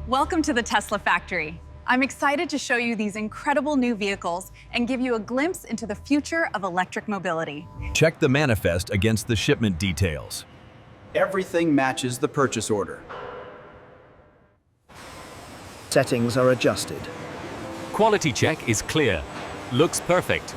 Welcome to the Tesla factory. I'm excited to show you these incredible new vehicles and give you a glimpse into the future of electric mobility. Check the manifest against the shipment details. Everything matches the purchase order. Settings are adjusted. Quality check is clear. Looks perfect.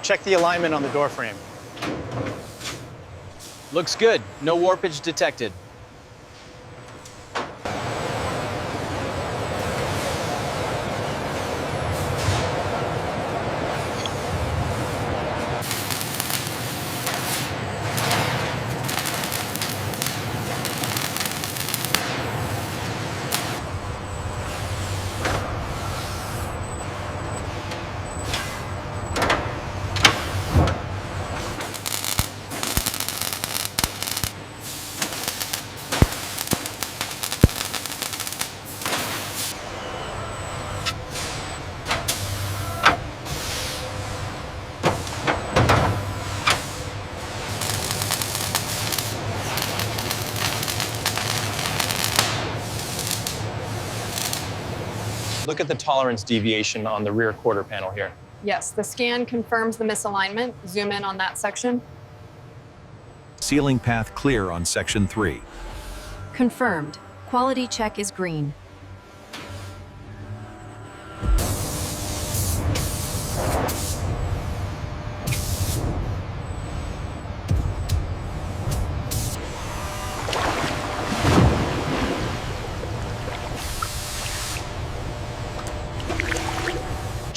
Check the alignment on the door frame. Looks good. No warpage detected. Look at the tolerance deviation on the rear quarter panel here. Yes, the scan confirms the misalignment. Zoom in on that section. Sealing path clear on section 3. Confirmed. Quality check is green.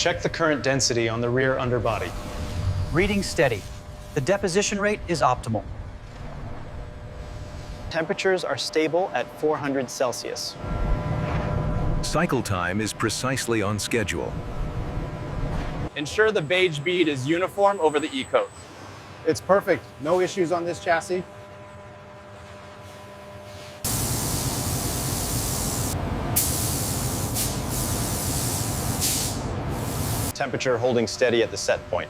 Check the current density on the rear underbody. Reading steady. The deposition rate is optimal. Temperatures are stable at 400 Celsius. Cycle time is precisely on schedule. Ensure the beige bead is uniform over the E-coat. It's perfect. No issues on this chassis. Temperature holding steady at the set point.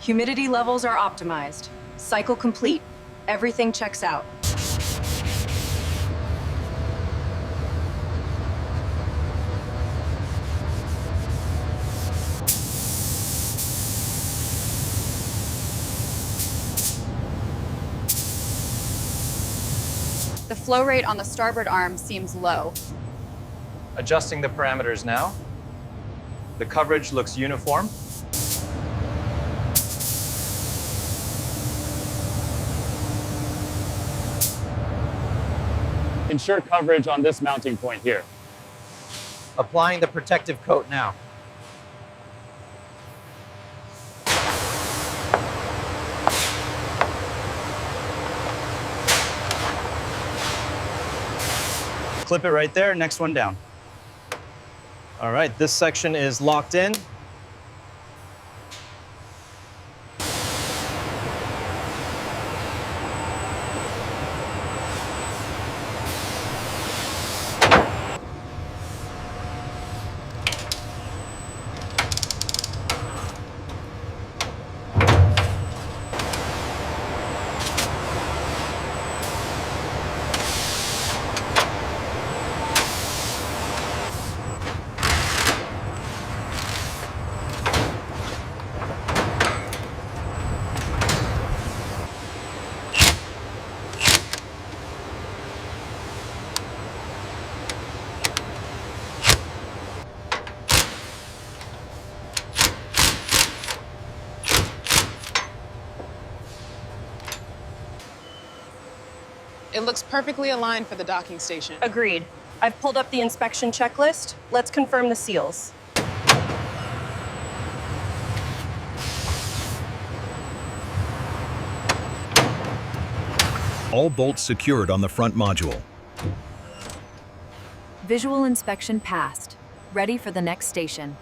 Humidity levels are optimized. Cycle complete. Everything checks out. The flow rate on the starboard arm seems low. Adjusting the parameters now. The coverage looks uniform. Ensure coverage on this mounting point here. Applying the protective coat now. Clip it right there, next one down. All right, this section is locked in. It looks perfectly aligned for the docking station. Agreed. I've pulled up the inspection checklist. Let's confirm the seals. All bolts secured on the front module. Visual inspection passed. Ready for the next station.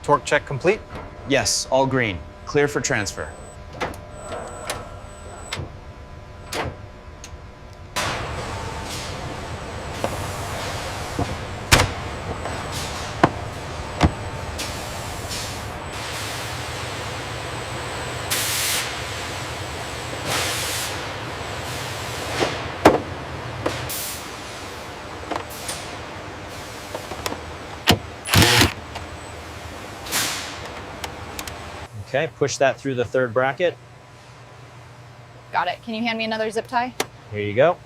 Torque check complete? Yes, all green. Clear for transfer. Okay, push that through the third bracket. Got it. Can you hand me another zip tie? Here you go.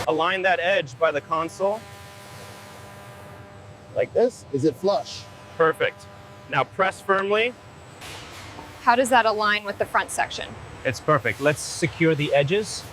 Align that edge by the console. Like this. Is it flush? Perfect. Now press firmly. How does that align with the front section? It's perfect. Let's secure the edges.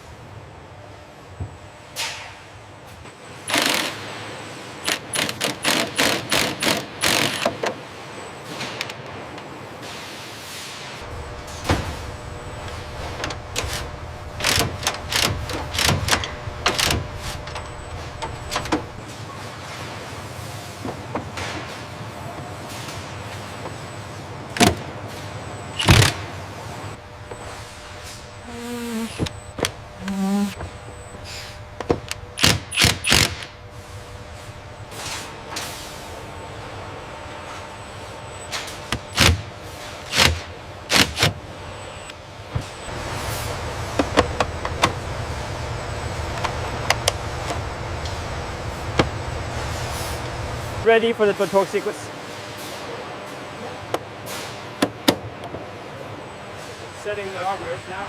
Ready for the torque sequence. Setting the arbors now.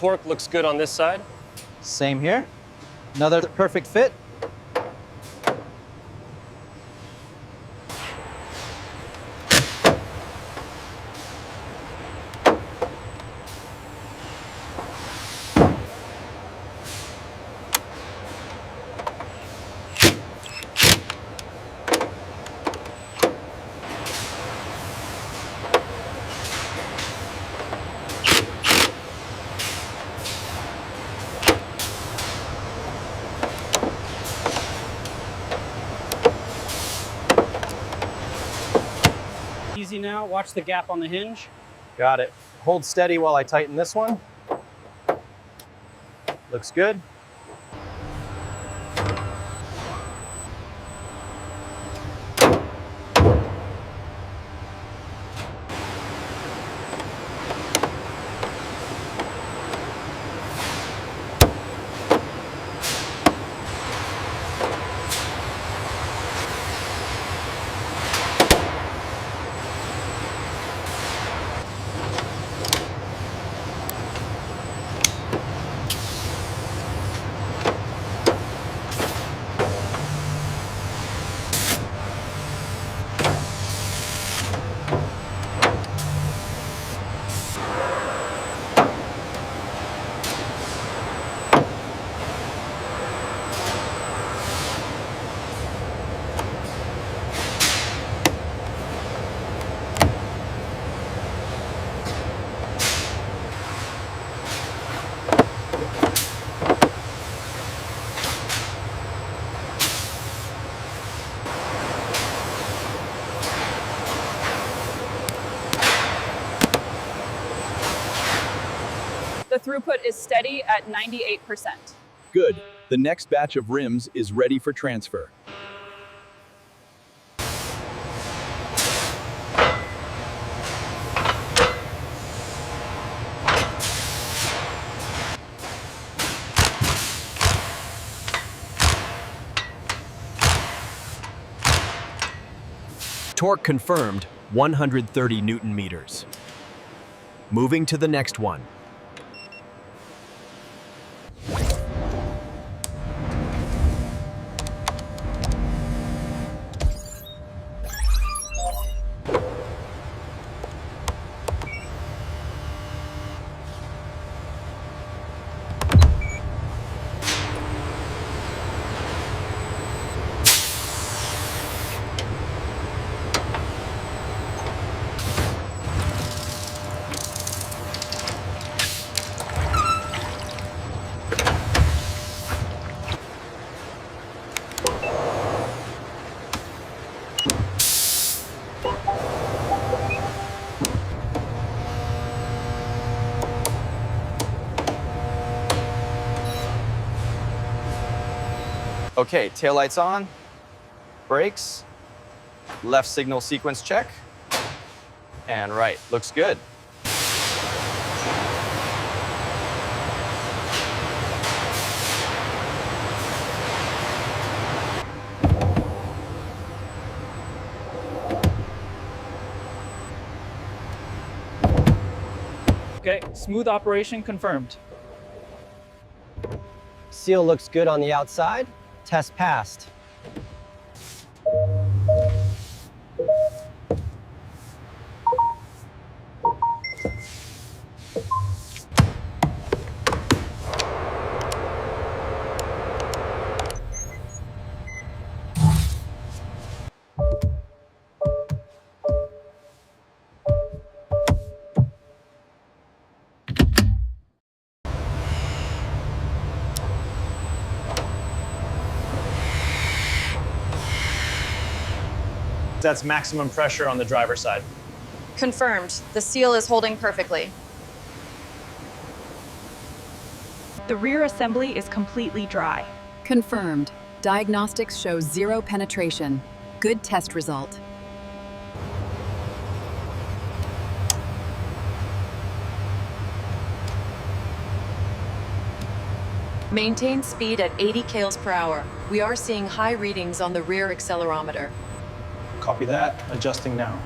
torque looks good on this side. Same here. Another perfect fit. Easy now, watch the gap on the hinge. Got it. Hold steady while I tighten this one. Looks good. The throughput is steady at 98%. Good. The next batch of rims is ready for transfer. Torque confirmed, 130 Newton meters. Moving to the next one. Okay, taillights on, brakes, left signal sequence check, and right, looks good. Okay, smooth operation confirmed. Seal looks good on the outside. Test passed. That's maximum pressure on the driver's side. Confirmed. The seal is holding perfectly. The rear assembly is completely dry. Confirmed. Diagnostics show zero penetration. Good test result. Maintain speed at 80 km per hour. We are seeing high readings on the rear accelerometer. Copy that. Adjusting now.